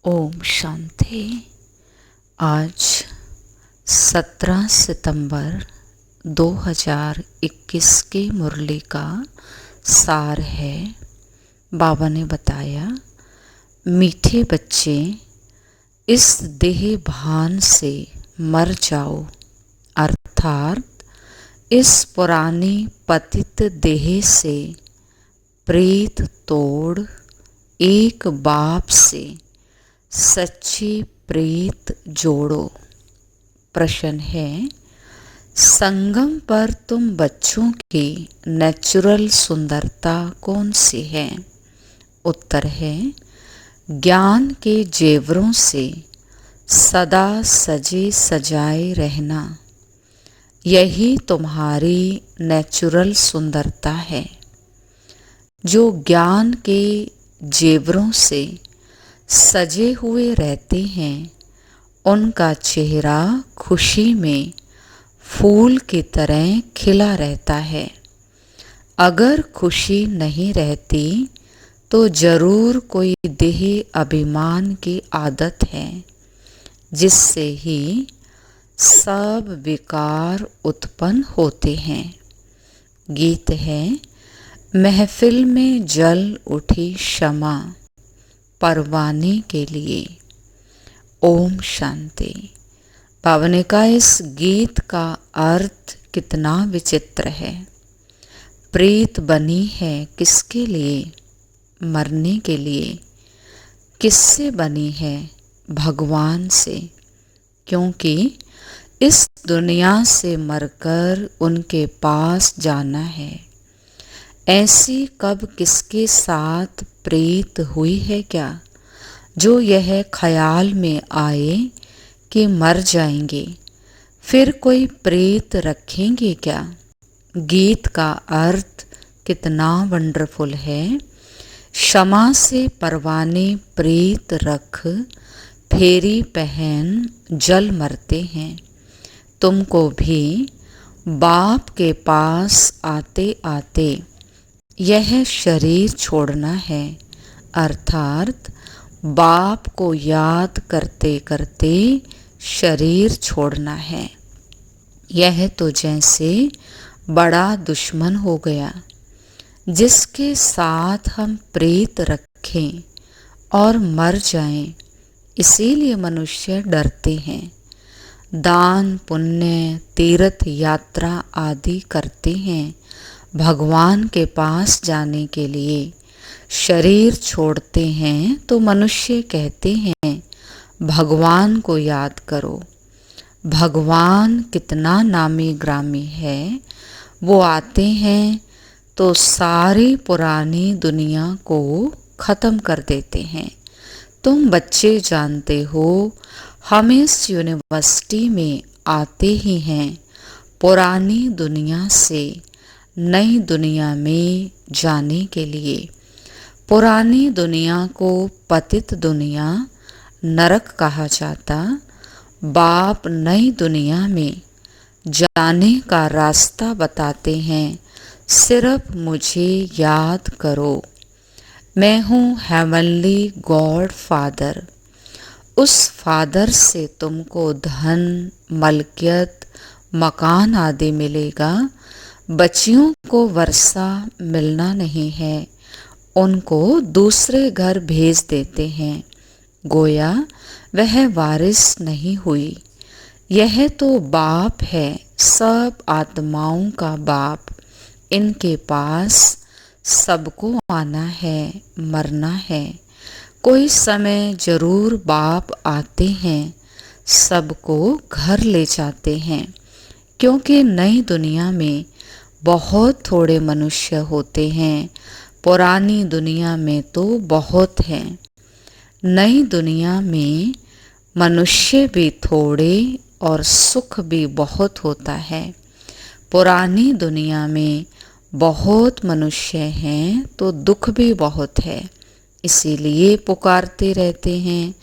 ओम शांति। आज 17 सितंबर 2021 की मुरली का सार है। बाबा ने बताया, मीठे बच्चे, इस देह भान से मर जाओ, अर्थात इस पुरानी पतित देह से प्रेत तोड़ एक बाप से सच्ची प्रीत जोड़ो। प्रश्न है, संगम पर तुम बच्चों की नेचुरल सुंदरता कौन सी है? उत्तर है, ज्ञान के जेवरों से सदा सजे सजाए रहना। यही तुम्हारी नेचुरल सुंदरता है। जो ज्ञान के जेवरों से सजे हुए रहते हैं, उनका चेहरा खुशी में फूल की तरह खिला रहता है। अगर खुशी नहीं रहती तो जरूर कोई देह अभिमान की आदत है, जिससे ही सब विकार उत्पन्न होते हैं। गीत है, महफिल में जल उठी शमा परवाने के लिए। ओम शांति। बाबा ने कहा, इस गीत का अर्थ कितना विचित्र है। प्रीत बनी है किसके लिए? मरने के लिए। किससे बनी है? भगवान से। क्योंकि इस दुनिया से मरकर उनके पास जाना है। ऐसी कब किसके साथ प्रीत हुई है क्या, जो यह ख्याल में आए कि मर जाएंगे, फिर कोई प्रीत रखेंगे क्या? गीत का अर्थ कितना वंडरफुल है। क्षमा से परवाने प्रीत रख, फेरी पहन जल मरते हैं। तुमको भी बाप के पास आते आते यह शरीर छोड़ना है, अर्थात बाप को याद करते करते शरीर छोड़ना है। यह तो जैसे बड़ा दुश्मन हो गया, जिसके साथ हम प्रीत रखें और मर जाएं। इसीलिए मनुष्य डरते हैं। दान पुण्य तीर्थ यात्रा आदि करते हैं भगवान के पास जाने के लिए। शरीर छोड़ते हैं तो मनुष्य कहते हैं, भगवान को याद करो। भगवान कितना नामी ग्रामी है। वो आते हैं तो सारी पुरानी दुनिया को ख़त्म कर देते हैं। तुम बच्चे जानते हो, हम इस यूनिवर्सिटी में आते ही हैं पुरानी दुनिया से नई दुनिया में जाने के लिए। पुरानी दुनिया को पतित दुनिया, नरक कहा जाता। बाप नई दुनिया में जाने का रास्ता बताते हैं। सिर्फ मुझे याद करो। मैं हूँ हेवनली गॉड फादर। उस फादर से तुमको धन, मलकियत, मकान आदि मिलेगा। बच्चियों को वर्षा मिलना नहीं है, उनको दूसरे घर भेज देते हैं। गोया वह वारिस नहीं हुई। यह तो बाप है, सब आत्माओं का बाप। इनके पास सबको आना है, मरना है। कोई समय जरूर बाप आते हैं, सबको घर ले जाते हैं। क्योंकि नई दुनिया में बहुत थोड़े मनुष्य होते हैं, पुरानी दुनिया में तो बहुत हैं। नई दुनिया में मनुष्य भी थोड़े और सुख भी बहुत होता है। पुरानी दुनिया में बहुत मनुष्य हैं तो दुख भी बहुत है। इसीलिए पुकारते रहते हैं।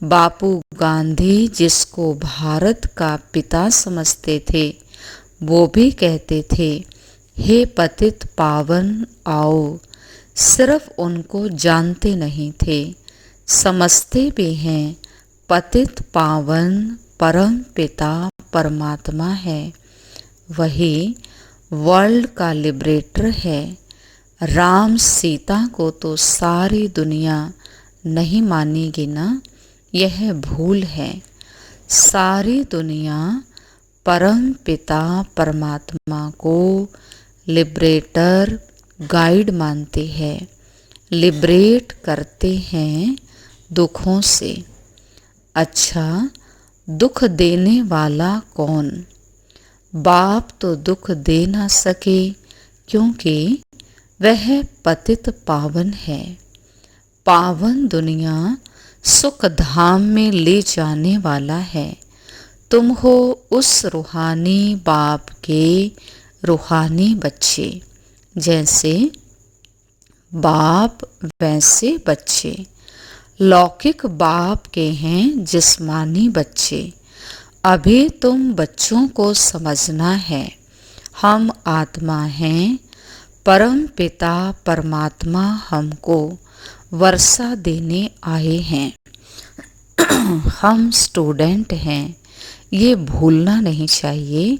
बापू गांधी, जिसको भारत का पिता समझते थे, वो भी कहते थे, हे पतित पावन आओ। सिर्फ उनको जानते नहीं थे, समझते भी हैं पतित पावन परम पिता परमात्मा है, वही वर्ल्ड का लिबरेटर है। राम सीता को तो सारी दुनिया नहीं मानेगी ना, यह भूल है। सारी दुनिया परम पिता परमात्मा को लिबरेटर गाइड मानती है, लिबरेट करते हैं दुखों से। अच्छा, दुख देने वाला कौन? बाप तो दुख दे ना सके, क्योंकि वह पतित पावन है। पावन दुनिया सुख धाम में ले जाने वाला है। तुम हो उस रूहानी बाप के रूहानी बच्चे। जैसे बाप वैसे बच्चे। लौकिक बाप के हैं जिस्मानी बच्चे। अभी तुम बच्चों को समझना है, हम आत्मा हैं, परम पिता परमात्मा हमको वर्षा देने आए हैं। हम स्टूडेंट हैं, ये भूलना नहीं चाहिए।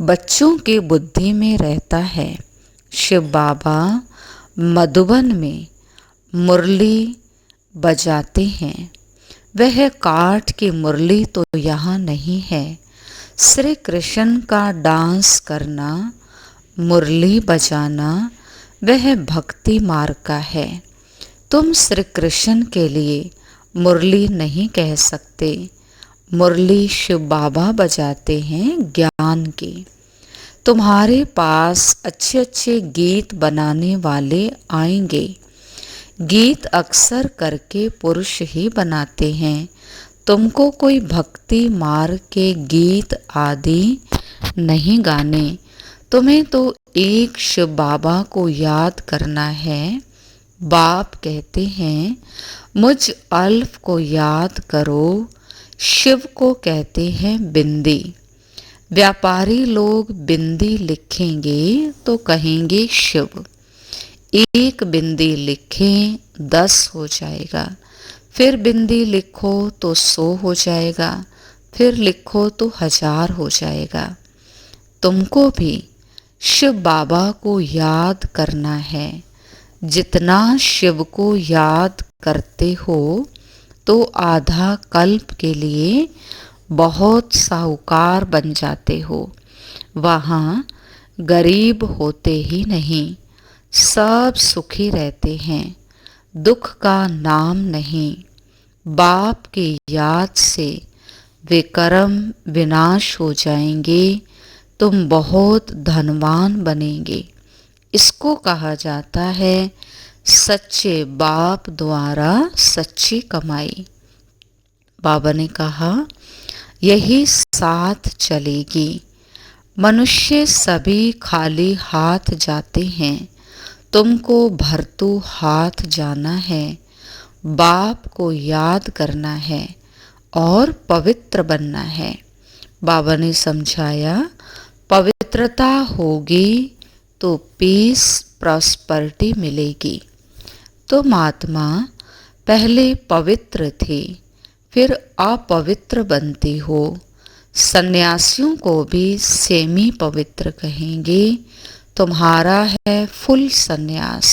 बच्चों की बुद्धि में रहता है। शिव बाबा मधुबन में मुरली बजाते हैं। वह काठ की मुरली तो यहाँ नहीं है। श्री कृष्ण का डांस करना, मुरली बजाना, वह भक्ति मार्ग का है। तुम श्री कृष्ण के लिए मुरली नहीं कह सकते। मुरली शिव बाबा बजाते हैं ज्ञान की। तुम्हारे पास अच्छे अच्छे गीत बनाने वाले आएंगे। गीत अक्सर करके पुरुष ही बनाते हैं। तुमको कोई भक्ति मार्ग के गीत आदि नहीं गाने। तुम्हें तो एक शिव बाबा को याद करना है। बाप कहते हैं मुझ अल्फ को याद करो। शिव को कहते हैं बिंदी। व्यापारी लोग बिंदी लिखेंगे तो कहेंगे शिव। एक बिंदी लिखें 10 हो जाएगा, फिर बिंदी लिखो तो 100 हो जाएगा, फिर लिखो तो 1000 हो जाएगा। तुमको भी शिव बाबा को याद करना है। जितना शिव को याद करते हो तो आधा कल्प के लिए बहुत साहूकार बन जाते हो। वहाँ गरीब होते ही नहीं, सब सुखी रहते हैं। दुख का नाम नहीं। बाप की याद से विकर्म विनाश हो जाएंगे। तुम बहुत धनवान बनेंगे। इसको कहा जाता है सच्चे बाप द्वारा सच्ची कमाई। बाबा ने कहा यही साथ चलेगी। मनुष्य सभी खाली हाथ जाते हैं, तुमको भरतू हाथ जाना है। बाप को याद करना है और पवित्र बनना है। बाबा ने समझाया पवित्रता होगी तो पीस प्रॉस्पेरिटी मिलेगी। तुम आत्मा पहले पवित्र थी, फिर अपवित्र बनती हो। सन्यासियों को भी सेमी पवित्र कहेंगे। तुम्हारा है फुल सन्यास।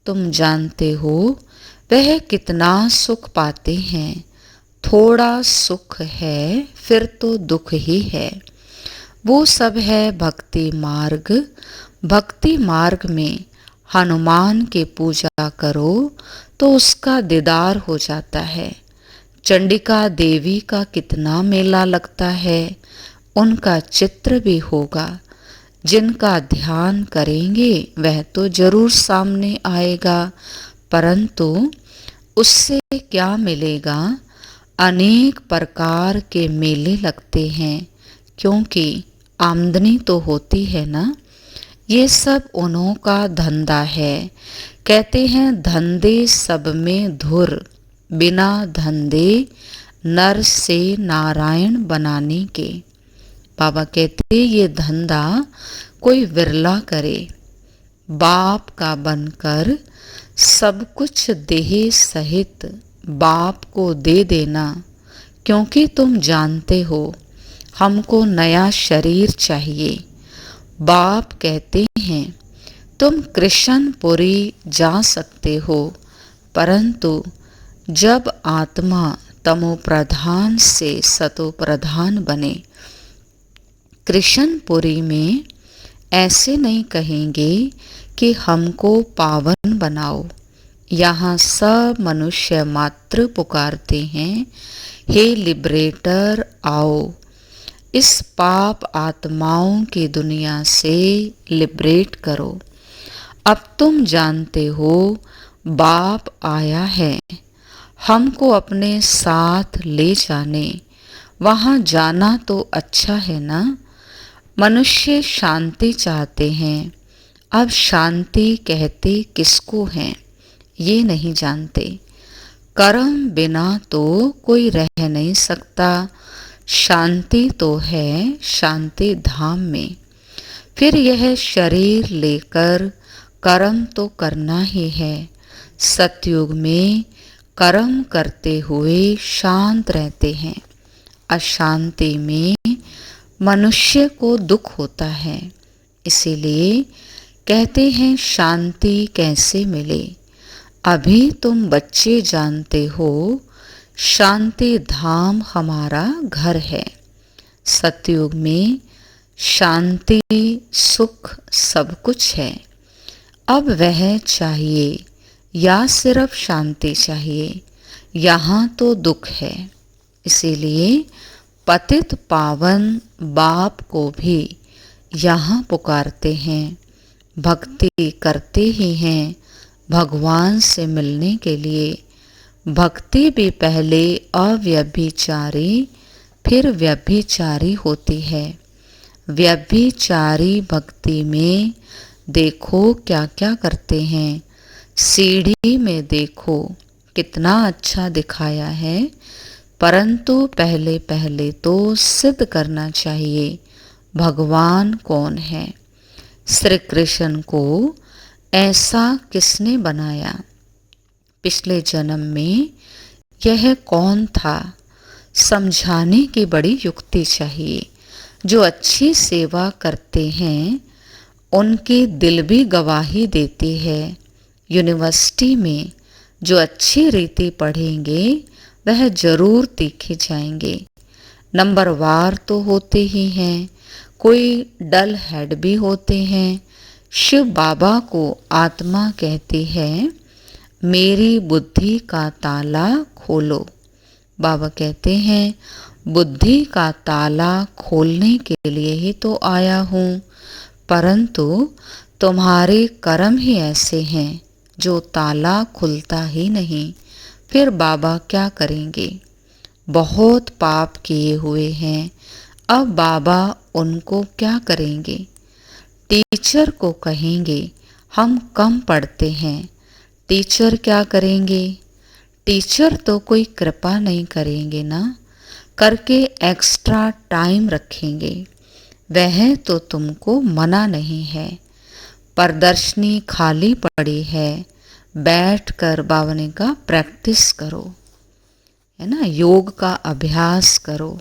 तुम जानते हो वह कितना सुख पाते हैं। थोड़ा सुख है फिर तो दुख ही है। वो सब है भक्ति मार्ग। भक्ति मार्ग में हनुमान की पूजा करो तो उसका दीदार हो जाता है। चंडिका देवी का कितना मेला लगता है, उनका चित्र भी होगा। जिनका ध्यान करेंगे वह तो जरूर सामने आएगा, परंतु उससे क्या मिलेगा? अनेक प्रकार के मेले लगते हैं, क्योंकि आमदनी तो होती है ना। ये सब उन्हों का धंधा है। कहते हैं धंधे सब में धुर, बिना धंधे नर से नारायण बनाने के। बाबा कहते ये धंधा कोई विरला करे। बाप का बनकर सब कुछ देह सहित बाप को दे देना, क्योंकि तुम जानते हो हमको नया शरीर चाहिए। बाप कहते हैं तुम कृष्णपुरी जा सकते हो, परंतु जब आत्मा तमो प्रधान से सतो प्रधान बने। कृष्णपुरी में ऐसे नहीं कहेंगे कि हमको पावन बनाओ। यहाँ सब मनुष्य मात्र पुकारते हैं, हे लिबरेटर आओ, इस पाप आत्माओं की दुनिया से लिबरेट करो। अब तुम जानते हो बाप आया है हमको अपने साथ ले जाने। वहाँ जाना तो अच्छा है ना। मनुष्य शांति चाहते हैं। अब शांति कहते किसको हैं ये नहीं जानते। कर्म बिना तो कोई रह नहीं सकता। शांति तो है शांति धाम में। फिर यह शरीर लेकर कर्म तो करना ही है। सतयुग में कर्म करते हुए शांत रहते हैं। अशांति में मनुष्य को दुख होता है। इसीलिए कहते हैं शांति कैसे मिले। अभी तुम बच्चे जानते हो शांति धाम हमारा घर है। सतयुग में शांति सुख सब कुछ है। अब वह चाहिए या सिर्फ शांति चाहिए। यहाँ तो दुख है। इसीलिए पतित पावन बाप को भी यहाँ पुकारते हैं। भक्ति करते ही हैं भगवान से मिलने के लिए। भक्ति भी पहले अव्यभिचारी फिर व्यभिचारी होती है। व्यभिचारी भक्ति में देखो क्या क्या करते हैं। सीढ़ी में देखो कितना अच्छा दिखाया है, परंतु पहले पहले तो सिद्ध करना चाहिए भगवान कौन है। श्री कृष्ण को ऐसा किसने बनाया, पिछले जन्म में यह कौन था, समझाने की बड़ी युक्ति चाहिए। जो अच्छी सेवा करते हैं उनकी दिल भी गवाही देती है। यूनिवर्सिटी में जो अच्छी रीति पढ़ेंगे वह जरूर दिखे जाएंगे। नंबरवार तो होते ही हैं, कोई डल हेड भी होते हैं। शिव बाबा को आत्मा कहती है मेरी बुद्धि का ताला खोलो। बाबा कहते हैं बुद्धि का ताला खोलने के लिए ही तो आया हूँ, परंतु तुम्हारे कर्म ही ऐसे हैं जो ताला खुलता ही नहीं। फिर बाबा क्या करेंगे। बहुत पाप किए हुए हैं, अब बाबा उनको क्या करेंगे। टीचर को कहेंगे हम कम पढ़ते हैं, टीचर क्या करेंगे। टीचर तो कोई कृपा नहीं करेंगे ना, करके एक्स्ट्रा टाइम रखेंगे। वह तो तुमको मना नहीं है। प्रदर्शनी खाली पड़ी है, बैठकर बावने का प्रैक्टिस करो, है ना, योग का अभ्यास करो।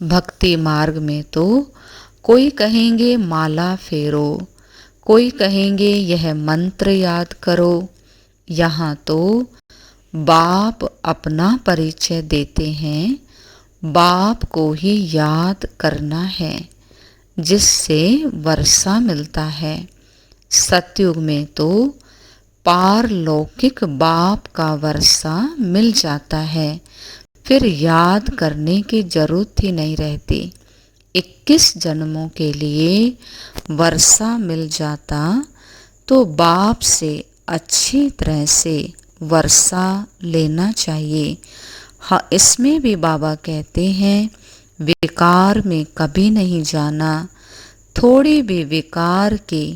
भक्ति मार्ग में तो कोई कहेंगे माला फेरो, कोई कहेंगे यह मंत्र याद करो। यहाँ तो बाप अपना परिचय देते हैं, बाप को ही याद करना है जिससे वर्षा मिलता है। सतयुग में तो पारलौकिक बाप का वर्षा मिल जाता है, फिर याद करने की जरूरत ही नहीं रहती। 21 जन्मों के लिए वर्षा मिल जाता तो बाप से अच्छी तरह से वर्षा लेना चाहिए। हाँ, इसमें भी बाबा कहते हैं विकार में कभी नहीं जाना। थोड़ी भी विकार की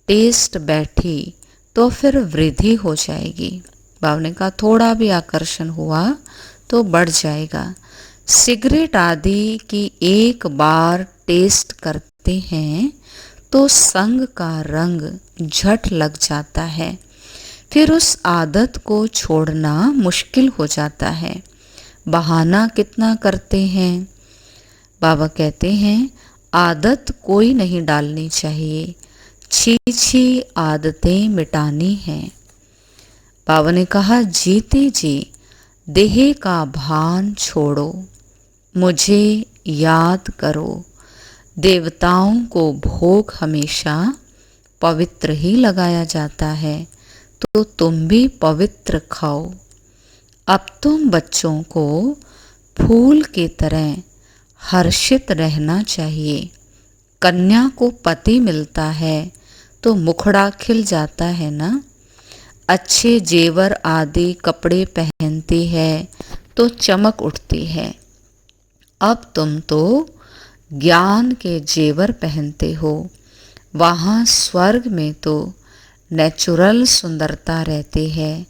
टेस्ट बैठी तो फिर वृद्धि हो जाएगी। बाबा ने कहा थोड़ा भी आकर्षण हुआ तो बढ़ जाएगा। सिगरेट आदि की एक बार टेस्ट करते हैं तो संग का रंग झट लग जाता है, फिर उस आदत को छोड़ना मुश्किल हो जाता है। बहाना कितना करते हैं। बाबा कहते हैं आदत कोई नहीं डालनी चाहिए, छी छी आदतें मिटानी हैं। बाबा ने कहा जीते जी देह का भान छोड़ो, मुझे याद करो। देवताओं को भोग हमेशा पवित्र ही लगाया जाता है, तो तुम भी पवित्र खाओ। अब तुम बच्चों को फूल की तरह हर्षित रहना चाहिए। कन्या को पति मिलता है तो मुखड़ा खिल जाता है ना। अच्छे जेवर आदि कपड़े पहनती है तो चमक उठती है। अब तुम तो ज्ञान के जेवर पहनते हो। वहाँ स्वर्ग में तो नेचुरल सुंदरता रहती है।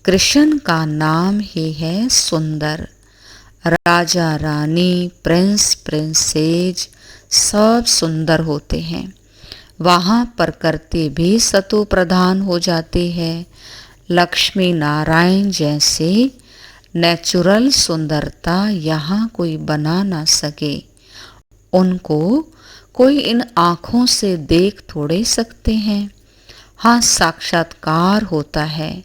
कृष्ण का नाम ही है सुंदर। राजा रानी, प्रिंस प्रिंसेज सब सुंदर होते हैं। वहाँ प्रकृति भी सतो प्रधान हो जाती है। लक्ष्मी नारायण जैसे नेचुरल सुंदरता यहाँ कोई बना ना सके। उनको कोई इन आँखों से देख थोड़े सकते हैं। हाँ, साक्षात्कार होता है,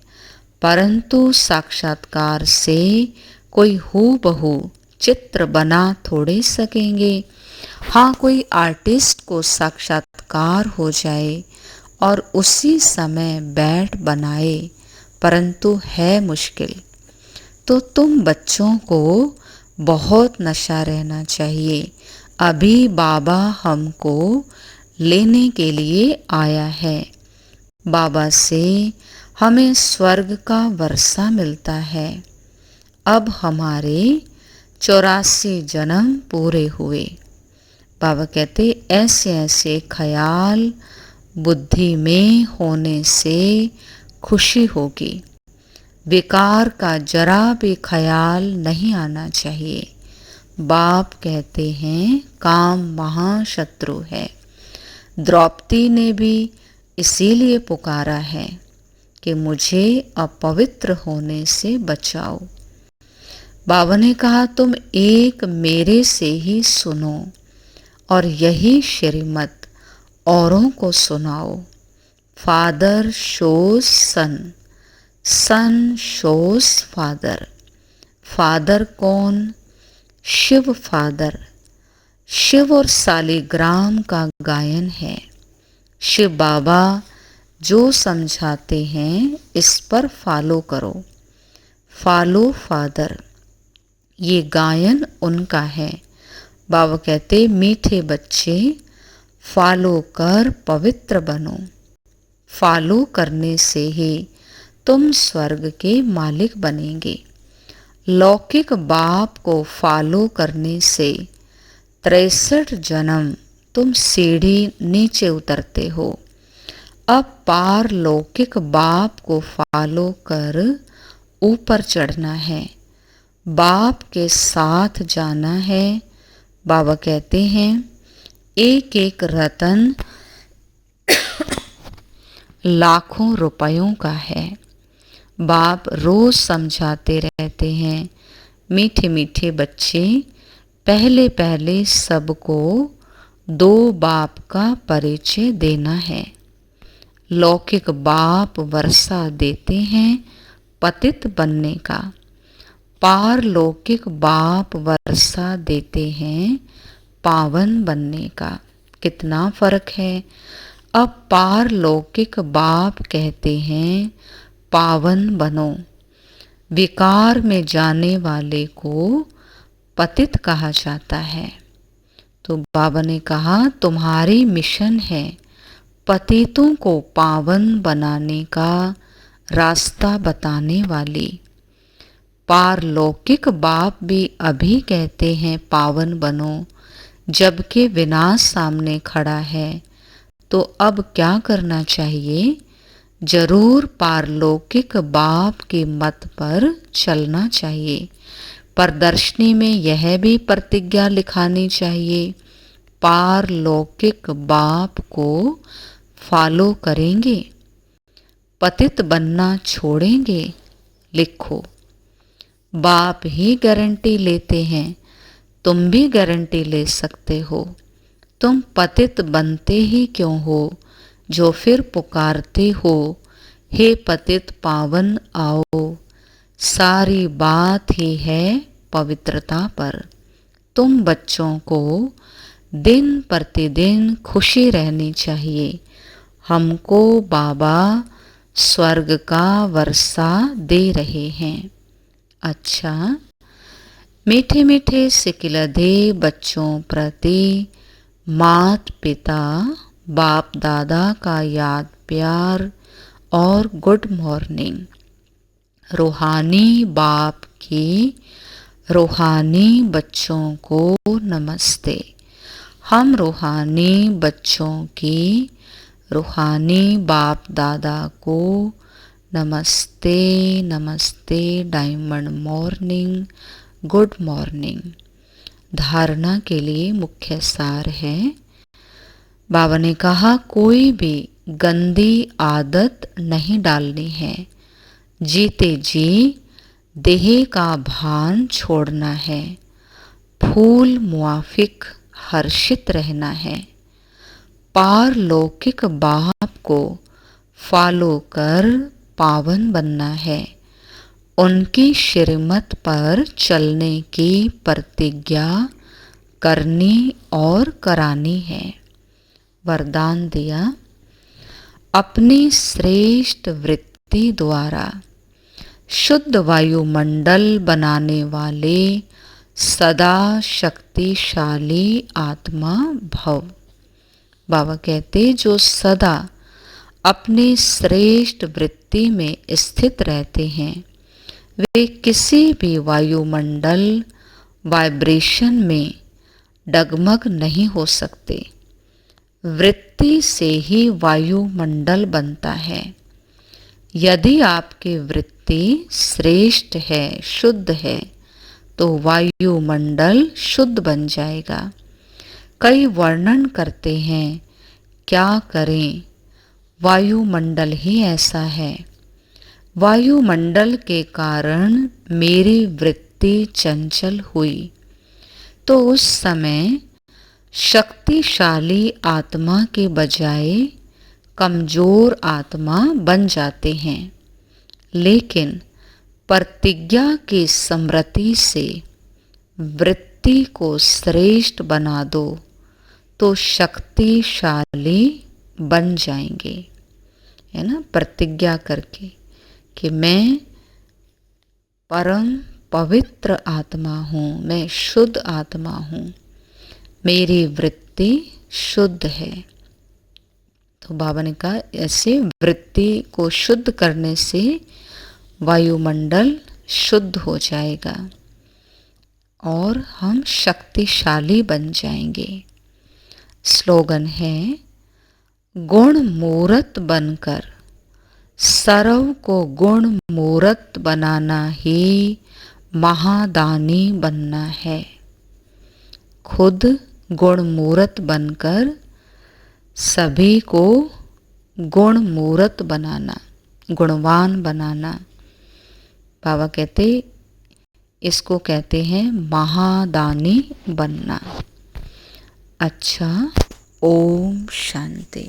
परंतु साक्षात्कार से कोई हूबहू चित्र बना थोड़े सकेंगे। हाँ, कोई आर्टिस्ट को साक्षात्कार हो जाए और उसी समय बैठ बनाए, परंतु है मुश्किल। तो तुम बच्चों को बहुत नशा रहना चाहिए। अभी बाबा हमको लेने के लिए आया है। बाबा से हमें स्वर्ग का वर्षा मिलता है। अब हमारे 84 जन्म पूरे हुए। बाबा कहते ऐसे ऐसे ख्याल बुद्धि में होने से खुशी होगी। विकार का जरा भी ख्याल नहीं आना चाहिए। बाप कहते हैं काम महाशत्रु है। द्रौपदी ने भी इसीलिए पुकारा है कि मुझे अपवित्र होने से बचाओ। बाबा ने कहा तुम एक मेरे से ही सुनो और यही श्रीमत औरों को सुनाओ। फादर शोज सन, सन शोज फादर। फादर कौन? शिव फादर। शिव और सालिग्राम का गायन है। शिव बाबा जो समझाते हैं इस पर फॉलो करो। फॉलो फादर, ये गायन उनका है। बाबा कहते मीठे बच्चे फॉलो कर पवित्र बनो। फॉलो करने से ही तुम स्वर्ग के मालिक बनेंगे। लौकिक बाप को फॉलो करने से 63 जन्म तुम सीढ़ी नीचे उतरते हो। अब पारलौकिक बाप को फॉलो कर ऊपर चढ़ना है, बाप के साथ जाना है। बाबा कहते हैं एक एक रतन लाखों रुपयों का है। बाप रोज समझाते रहते हैं मीठे मीठे बच्चे, पहले पहले सबको दो बाप का परिचय देना है। लौकिक बाप वर्षा देते हैं पतित बनने का, पारलौकिक बाप वर्षा देते हैं पावन बनने का। कितना फर्क है। अब पारलौकिक बाप कहते हैं पावन बनो। विकार में जाने वाले को पतित कहा जाता है। तो बाबा ने कहा तुम्हारी मिशन है पतितों को पावन बनाने का रास्ता बताने वाली। पारलौकिक बाप भी अभी कहते हैं पावन बनो, जबकि विनाश सामने खड़ा है। तो अब क्या करना चाहिए? जरूर पारलौकिक बाप के मत पर चलना चाहिए। प्रदर्शनी में यह भी प्रतिज्ञा लिखानी चाहिए पारलौकिक बाप को फॉलो करेंगे। पतित बनना छोड़ेंगे? लिखो। बाप ही गारंटी लेते हैं, तुम भी गारंटी ले सकते हो। तुम पतित बनते ही क्यों हो, जो फिर पुकारते हो, हे पतित पावन आओ। सारी बात ही है पवित्रता पर। तुम बच्चों को दिन प्रतिदिन खुशी रहनी चाहिए। हमको बाबा स्वर्ग का वर्षा दे रहे हैं। अच्छा, मीठे मीठे सिकिलधे बच्चों प्रति मात पिता बाप दादा का याद प्यार और गुड मॉर्निंग। रूहानी बाप की रूहानी बच्चों को नमस्ते। हम रूहानी बच्चों की रूहानी बाप दादा को नमस्ते नमस्ते। Diamond morning, good morning. धारणा के लिए मुख्य सार है। बाबा ने कहा कोई भी गंदी आदत नहीं डालनी है। जीते जी देह का भान छोड़ना है। फूल मुआफिक हर्षित रहना है। पारलौकिक बाप को फॉलो कर पावन बनना है। उनकी श्रीमत पर चलने की प्रतिज्ञा करनी और करानी है। वरदान दिया, अपनी श्रेष्ठ वृत्ति द्वारा शुद्ध वायुमंडल बनाने वाले सदा शक्तिशाली आत्मा भव। बाबा कहते जो सदा अपनी श्रेष्ठ वृत्ति में स्थित रहते हैं, वे किसी भी वायुमंडल वाइब्रेशन में डगमग नहीं हो सकते। वृत्ति से ही वायुमंडल बनता है। यदि आपकी वृत्ति श्रेष्ठ है, शुद्ध है, तो वायुमंडल शुद्ध बन जाएगा। कई वर्णन करते हैं, क्या करें, वायुमंडल ही ऐसा है। वायुमंडल के कारण मेरी वृत्ति चंचल हुई, तो उस समय शक्तिशाली आत्मा के बजाय कमजोर आत्मा बन जाते हैं। लेकिन प्रतिज्ञा की स्मृति से वृत्ति को श्रेष्ठ बना दो तो शक्तिशाली बन जाएंगे, है ना। प्रतिज्ञा करके कि मैं परम पवित्र आत्मा हूँ, मैं शुद्ध आत्मा हूँ, मेरी वृत्ति शुद्ध है। तो बाबा ने कहा ऐसे वृत्ति को शुद्ध करने से वायुमंडल शुद्ध हो जाएगा और हम शक्तिशाली बन जाएंगे। स्लोगन है, गुण मूर्त बनकर सर्व को गुण मूर्त बनाना ही महादानी बनना है। खुद गुण मूर्त बनकर सभी को गुण मूर्त बनाना, गुणवान बनाना। बाबा कहते इसको कहते हैं महादानी बनना। अच्छा, ओम शांति।